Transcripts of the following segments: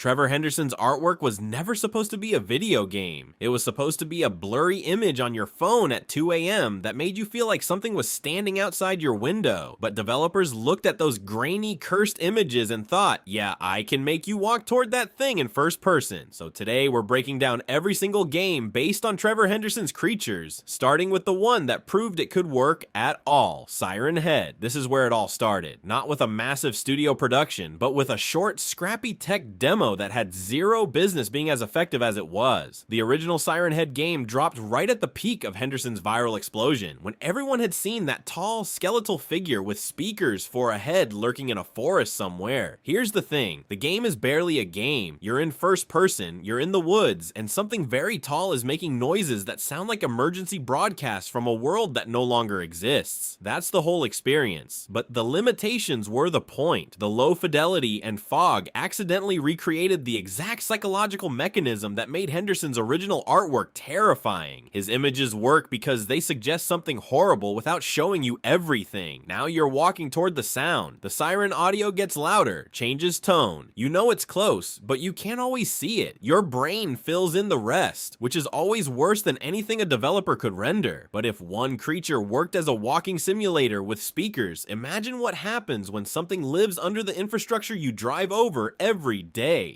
Trevor Henderson's artwork was never supposed to be a video game. It was supposed to be a blurry image on your phone at 2 a.m. that made you feel like something was standing outside your window. But developers looked at those grainy, cursed images and thought, yeah, I can make you walk toward that thing in first person. So today we're breaking down every single game based on Trevor Henderson's creatures, starting with the one that proved it could work at all, Siren Head. This is where it all started, not with a massive studio production, but with a short, scrappy tech demo that had zero business being as effective as it was. The original Siren Head game dropped right at the peak of Henderson's viral explosion, when everyone had seen that tall, skeletal figure with speakers for a head lurking in a forest somewhere. Here's the thing, the game is barely a game. You're in first person, you're in the woods, and something very tall is making noises that sound like emergency broadcasts from a world that no longer exists. That's the whole experience. But the limitations were the point. The low fidelity and fog accidentally recreated the exact psychological mechanism that made Henderson's original artwork terrifying. His images work because they suggest something horrible without showing you everything. Now you're walking toward the sound. The siren audio gets louder, changes tone. You know it's close, but you can't always see it. Your brain fills in the rest, which is always worse than anything a developer could render. But if one creature worked as a walking simulator with speakers, imagine what happens when something lives under the infrastructure you drive over every day.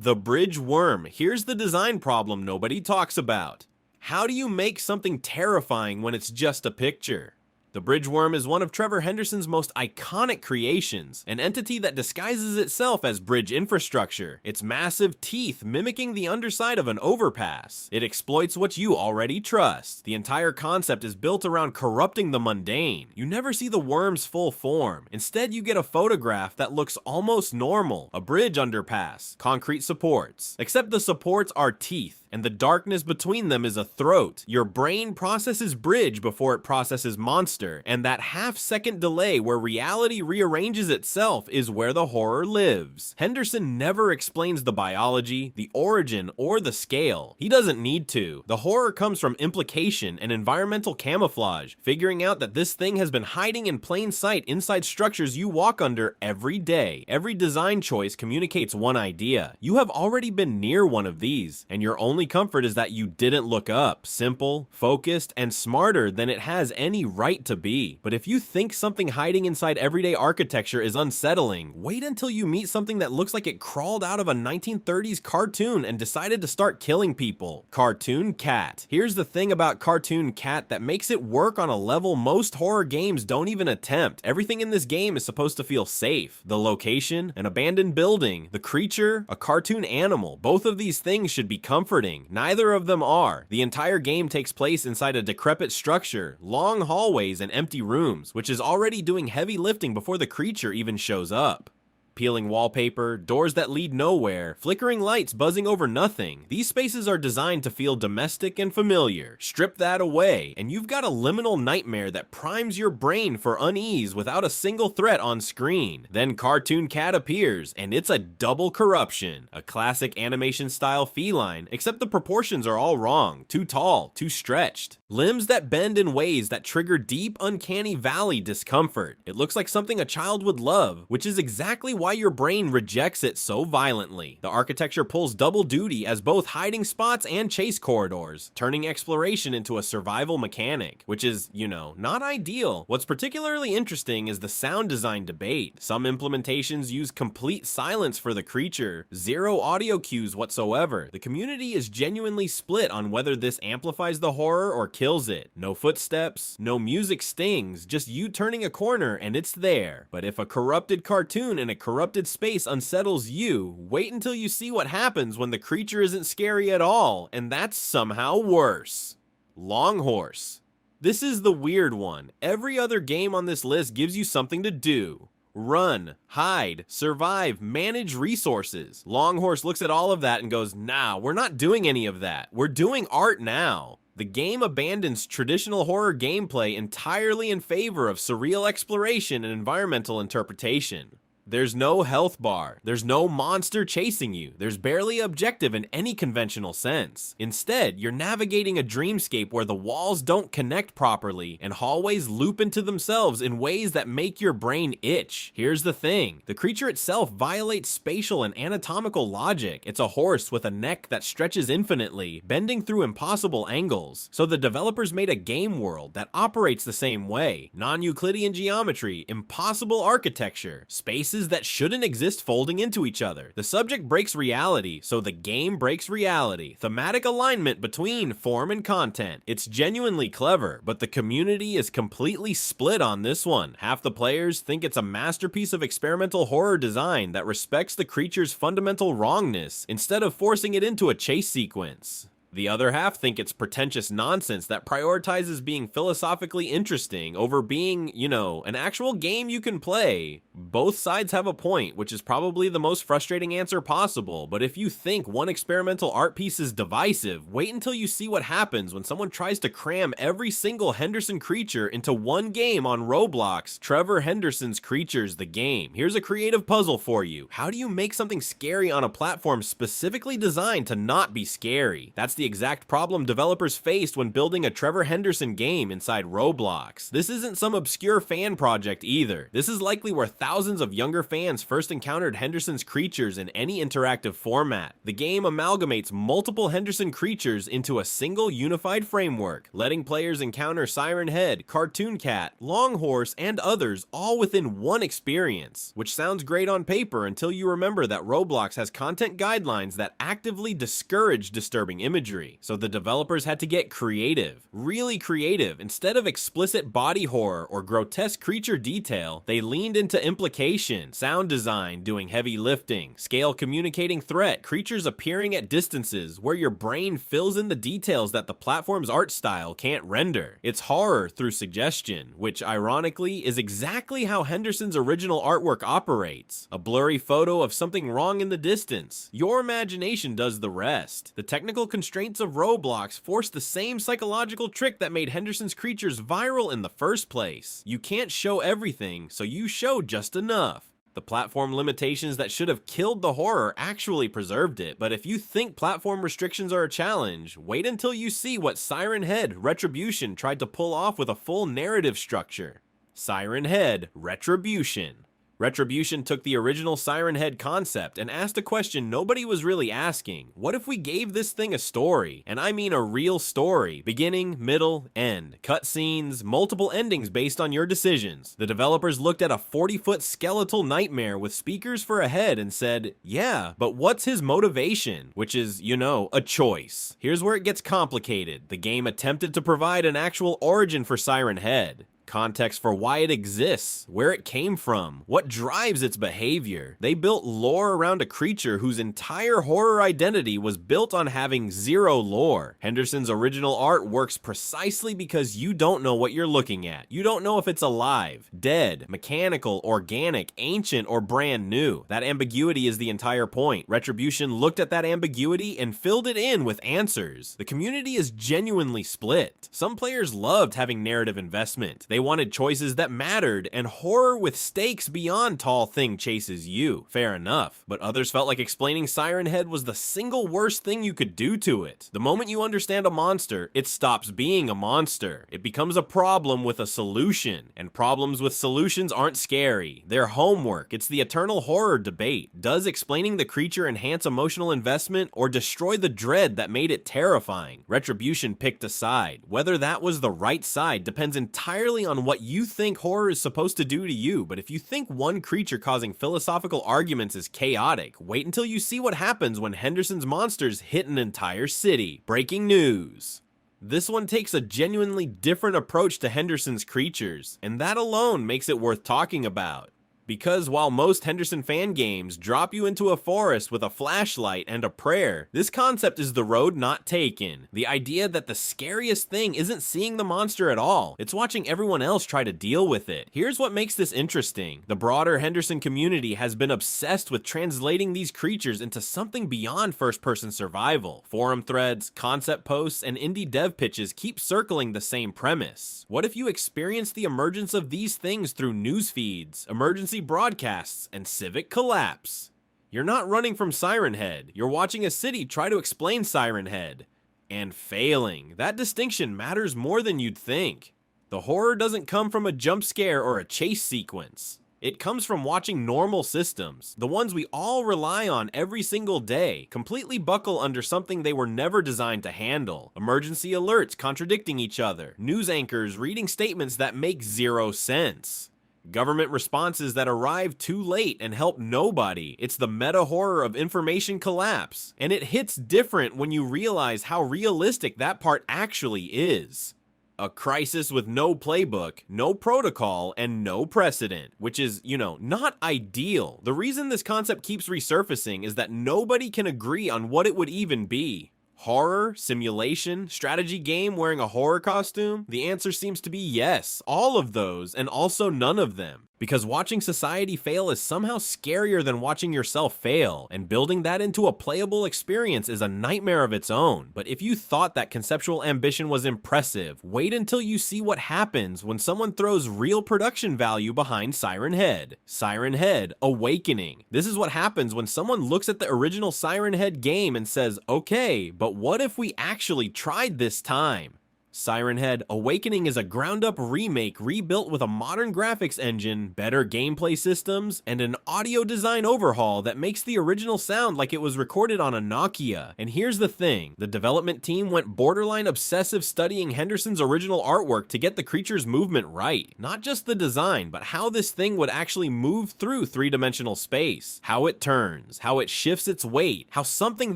The bridge worm. Here's the design problem nobody talks about. How do you make something terrifying when it's just a picture? The bridge worm is one of Trevor Henderson's most iconic creations, an entity that disguises itself as bridge infrastructure, its massive teeth mimicking the underside of an overpass. It exploits what you already trust. The entire concept is built around corrupting the mundane. You never see the worm's full form. Instead, you get a photograph that looks almost normal, a bridge underpass, concrete supports. Except the supports are teeth, and the darkness between them is a throat. Your brain processes bridge before it processes monster, and that half-second delay where reality rearranges itself is where the horror lives. Henderson never explains the biology, the origin, or the scale. He doesn't need to. The horror comes from implication and environmental camouflage, figuring out that this thing has been hiding in plain sight inside structures you walk under every day. Every design choice communicates one idea. You have already been near one of these, and your only comfort is that you didn't look up. Simple, focused, and smarter than it has any right to be. But if you think something hiding inside everyday architecture is unsettling, wait until you meet something that looks like it crawled out of a 1930s cartoon and decided to start killing people. Cartoon Cat. Here's the thing about Cartoon Cat that makes it work on a level most horror games don't even attempt. Everything in this game is supposed to feel safe. The location, an abandoned building, the creature, a cartoon animal. Both of these things should be comforting. Neither of them are. The entire game takes place inside a decrepit structure, long hallways and empty rooms, which is already doing heavy lifting before the creature even shows up. Peeling wallpaper, doors that lead nowhere, flickering lights buzzing over nothing. These spaces are designed to feel domestic and familiar. Strip that away, and you've got a liminal nightmare that primes your brain for unease without a single threat on screen. Then Cartoon Cat appears, and it's a double corruption. A classic animation-style feline, except the proportions are all wrong. Too tall, too stretched. Limbs that bend in ways that trigger deep, uncanny valley discomfort. It looks like something a child would love, which is exactly why your brain rejects it so violently. The architecture pulls double duty as both hiding spots and chase corridors, turning exploration into a survival mechanic, which is, you know, not ideal. What's particularly interesting is the sound design debate. Some implementations use complete silence for the creature, zero audio cues whatsoever. The community is genuinely split on whether this amplifies the horror or kills it. No footsteps, no music stings, just you turning a corner and it's there. But if a corrupted cartoon in a corrupted space unsettles you, wait until you see what happens when the creature isn't scary at all, and that's somehow worse. Longhorse. This is the weird one. Every other game on this list gives you something to do. Run, hide, survive, manage resources. Longhorse looks at all of that and goes, nah, we're not doing any of that. We're doing art now. The game abandons traditional horror gameplay entirely in favor of surreal exploration and environmental interpretation. There's no health bar. There's no monster chasing you. There's barely objective in any conventional sense. Instead, you're navigating a dreamscape where the walls don't connect properly and hallways loop into themselves in ways that make your brain itch. Here's the thing. The creature itself violates spatial and anatomical logic. It's a horse with a neck that stretches infinitely, bending through impossible angles. So the developers made a game world that operates the same way. Non-Euclidean geometry, impossible architecture, spaces that shouldn't exist folding into each other. The subject breaks reality, so the game breaks reality. Thematic alignment between form and content. It's genuinely clever, but the community is completely split on this one. Half the players think it's a masterpiece of experimental horror design that respects the creature's fundamental wrongness instead of forcing it into a chase sequence. The other half think it's pretentious nonsense that prioritizes being philosophically interesting over being, an actual game you can play. Both sides have a point, which is probably the most frustrating answer possible, but if you think one experimental art piece is divisive, wait until you see what happens when someone tries to cram every single Henderson creature into one game on Roblox, Trevor Henderson's Creatures the Game. Here's a creative puzzle for you. How do you make something scary on a platform specifically designed to not be scary? That's the exact problem developers faced when building a Trevor Henderson game inside Roblox. This isn't some obscure fan project either. This is likely where thousands of younger fans first encountered Henderson's creatures in any interactive format. The game amalgamates multiple Henderson creatures into a single unified framework, letting players encounter Siren Head, Cartoon Cat, Long Horse, and others all within one experience, which sounds great on paper until you remember that Roblox has content guidelines that actively discourage disturbing imagery. So the developers had to get creative, really creative. Instead of explicit body horror or grotesque creature detail, they leaned into implication, sound design doing heavy lifting, scale communicating threat, creatures appearing at distances where your brain fills in the details that the platform's art style can't render. It's horror through suggestion, which ironically is exactly how Henderson's original artwork operates. A blurry photo of something wrong in the distance. Your imagination does the rest. The technical constraints of Roblox force the same psychological trick that made Henderson's creatures viral in the first place. You can't show everything, so you show just enough. The platform limitations that should have killed the horror actually preserved it, but if you think platform restrictions are a challenge, wait until you see what Siren Head Retribution tried to pull off with a full narrative structure. Siren Head Retribution. Retribution took the original Siren Head concept and asked a question nobody was really asking. What if we gave this thing a story? And I mean a real story. Beginning, middle, end. Cutscenes, multiple endings based on your decisions. The developers looked at a 40-foot skeletal nightmare with speakers for a head and said, yeah, but what's his motivation? Which is, a choice. Here's where it gets complicated. The game attempted to provide an actual origin for Siren Head. Context for why it exists, where it came from, what drives its behavior. They built lore around a creature whose entire horror identity was built on having zero lore. Henderson's original art works precisely because you don't know what you're looking at. You don't know if it's alive, dead, mechanical, organic, ancient, or brand new. That ambiguity is the entire point. Retribution looked at that ambiguity and filled it in with answers. The community is genuinely split. Some players loved having narrative investment. They wanted choices that mattered, and horror with stakes beyond tall thing chases you. Fair enough. But others felt like explaining Siren Head was the single worst thing you could do to it. The moment you understand a monster, it stops being a monster. It becomes a problem with a solution. And problems with solutions aren't scary. They're homework. It's the eternal horror debate. Does explaining the creature enhance emotional investment or destroy the dread that made it terrifying? Retribution picked a side. Whether that was the right side depends entirely on what you think horror is supposed to do to you, but if you think one creature causing philosophical arguments is chaotic, wait until you see what happens when Henderson's monsters hit an entire city. Breaking news. This one takes a genuinely different approach to Henderson's creatures, and that alone makes it worth talking about. Because while most Henderson fan games drop you into a forest with a flashlight and a prayer, this concept is the road not taken. The idea that the scariest thing isn't seeing the monster at all, it's watching everyone else try to deal with it. Here's what makes this interesting. The broader Henderson community has been obsessed with translating these creatures into something beyond first-person survival. Forum threads, concept posts, and indie dev pitches keep circling the same premise. What if you experience the emergence of these things through news feeds, emergency emergency broadcasts, and civic collapse. You're not running from Siren Head, you're watching a city try to explain Siren Head. And failing. That distinction matters more than you'd think. The horror doesn't come from a jump scare or a chase sequence. It comes from watching normal systems, the ones we all rely on every single day, completely buckle under something they were never designed to handle. Emergency alerts contradicting each other, news anchors reading statements that make zero sense. Government responses that arrive too late and help nobody. It's the meta horror of information collapse. And it hits different when you realize how realistic that part actually is. A crisis with no playbook, no protocol, and no precedent, which is, not ideal. The reason this concept keeps resurfacing is that nobody can agree on what it would even be. Horror, simulation, strategy game wearing a horror costume? The answer seems to be yes, all of those, and also none of them. Because watching society fail is somehow scarier than watching yourself fail, and building that into a playable experience is a nightmare of its own. But if you thought that conceptual ambition was impressive, wait until you see what happens when someone throws real production value behind Siren Head. Siren Head Awakening. This is what happens when someone looks at the original Siren Head game and says, okay, but what if we actually tried this time? Siren Head Awakening is a ground-up remake rebuilt with a modern graphics engine, better gameplay systems, and an audio design overhaul that makes the original sound like it was recorded on a Nokia. And here's the thing, the development team went borderline obsessive studying Henderson's original artwork to get the creature's movement right. Not just the design, but how this thing would actually move through three-dimensional space, how it turns, how it shifts its weight, how something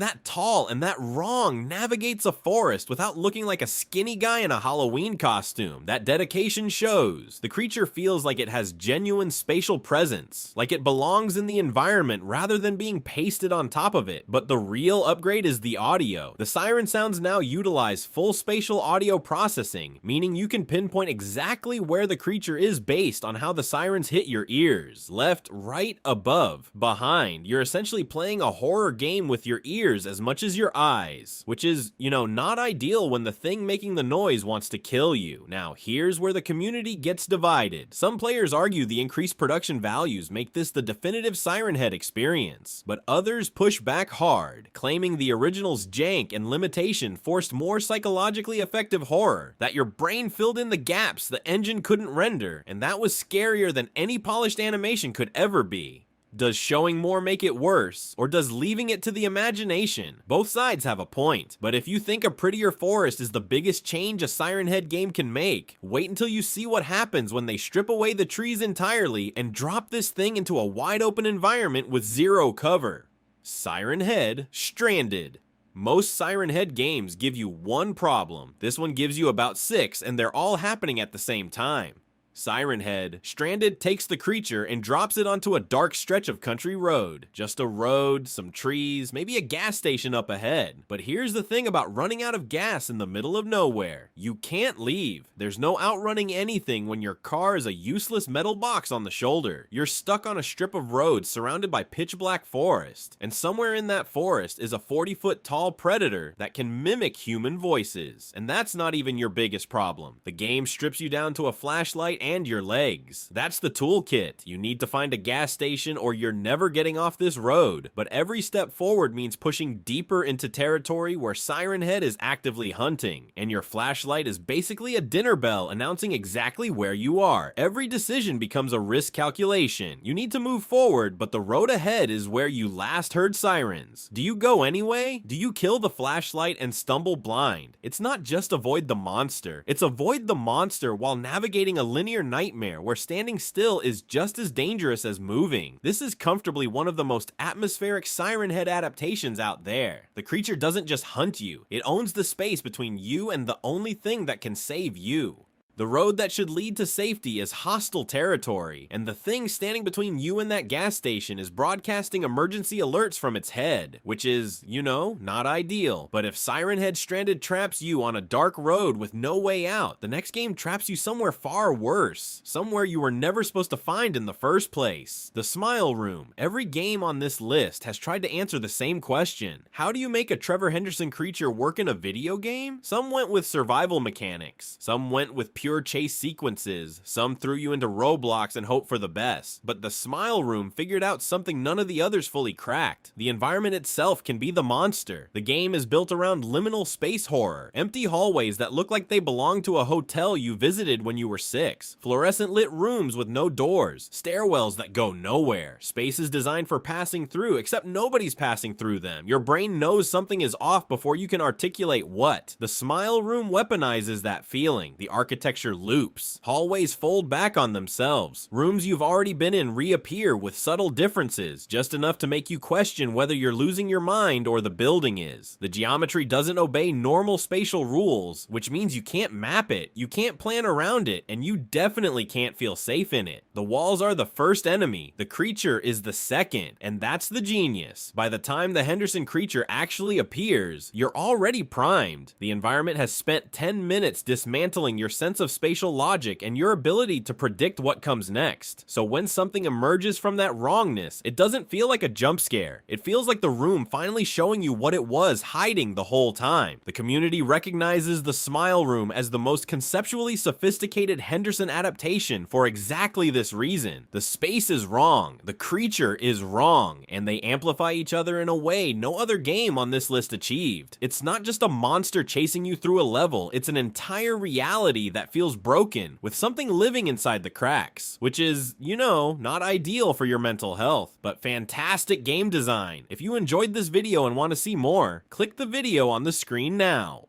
that tall and that wrong navigates a forest without looking like a skinny guy in a Halloween costume. That dedication shows. The creature feels like it has genuine spatial presence, like it belongs in the environment rather than being pasted on top of it. But the real upgrade is the audio. The siren sounds now utilize full spatial audio processing, meaning you can pinpoint exactly where the creature is based on how the sirens hit your ears. Left, right, above, behind. You're essentially playing a horror game with your ears as much as your eyes, which is, not ideal when the thing making the noise wants to kill you. Now, here's where the community gets divided. Some players argue the increased production values make this the definitive Siren Head experience, but others push back hard, claiming the original's jank and limitation forced more psychologically effective horror, that your brain filled in the gaps the engine couldn't render, and that was scarier than any polished animation could ever be. Does showing more make it worse, or does leaving it to the imagination? Both sides have a point, but if you think a prettier forest is the biggest change a Siren Head game can make, wait until you see what happens when they strip away the trees entirely and drop this thing into a wide open environment with zero cover. Siren Head Stranded. Most Siren Head games give you one problem. This one gives you about 6, and they're all happening at the same time. Siren Head Stranded takes the creature and drops it onto a dark stretch of country road. Just a road, some trees, maybe a gas station up ahead. But here's the thing about running out of gas in the middle of nowhere. You can't leave. There's no outrunning anything when your car is a useless metal box on the shoulder. You're stuck on a strip of road surrounded by pitch black forest. And somewhere in that forest is a 40-foot tall predator that can mimic human voices. And that's not even your biggest problem. The game strips you down to a flashlight and your legs. That's the toolkit. You need to find a gas station or you're never getting off this road. But every step forward means pushing deeper into territory where Siren Head is actively hunting, and your flashlight is basically a dinner bell announcing exactly where you are. Every decision becomes a risk calculation. You need to move forward, but the road ahead is where you last heard sirens. Do you go anyway? Do you kill the flashlight and stumble blind? It's not just avoid the monster. It's avoid the monster while navigating a linear nightmare where standing still is just as dangerous as moving. This is comfortably one of the most atmospheric Siren Head adaptations out there. The creature doesn't just hunt you, it owns the space between you and the only thing that can save you. The road that should lead to safety is hostile territory, and the thing standing between you and that gas station is broadcasting emergency alerts from its head, which is, not ideal. But if Siren Head Stranded traps you on a dark road with no way out, the next game traps you somewhere far worse, somewhere you were never supposed to find in the first place. The Smile Room. Every game on this list has tried to answer the same question. How do you make a Trevor Henderson creature work in a video game? Some went with survival mechanics, some went with pure chase sequences, some threw you into roadblocks and hope for the best. But the Smile Room figured out something none of the others fully cracked. The environment itself can be the monster. The game is built around liminal space horror, empty hallways that look like they belong to a hotel you visited when you were 6, fluorescent lit rooms with no doors, stairwells that go nowhere, spaces designed for passing through except nobody's passing through them. Your brain knows something is off before you can articulate what. The Smile Room weaponizes that feeling. The architecture loops. Hallways fold back on themselves. Rooms you've already been in reappear with subtle differences, just enough to make you question whether you're losing your mind or the building is. The geometry doesn't obey normal spatial rules, which means you can't map it, you can't plan around it, and you definitely can't feel safe in it. The walls are the first enemy, the creature is the second, and that's the genius. By the time the Henderson creature actually appears, you're already primed. The environment has spent 10 minutes dismantling your sense of spatial logic and your ability to predict what comes next. So when something emerges from that wrongness, it doesn't feel like a jump scare. It feels like the room finally showing you what it was hiding the whole time. The community recognizes the Smile Room as the most conceptually sophisticated Henderson adaptation for exactly this reason. The space is wrong, the creature is wrong, and they amplify each other in a way no other game on this list achieved. It's not just a monster chasing you through a level, it's an entire reality that feels broken, with something living inside the cracks, which is, you know, not ideal for your mental health, but fantastic game design. If you enjoyed this video and want to see more, click the video on the screen now.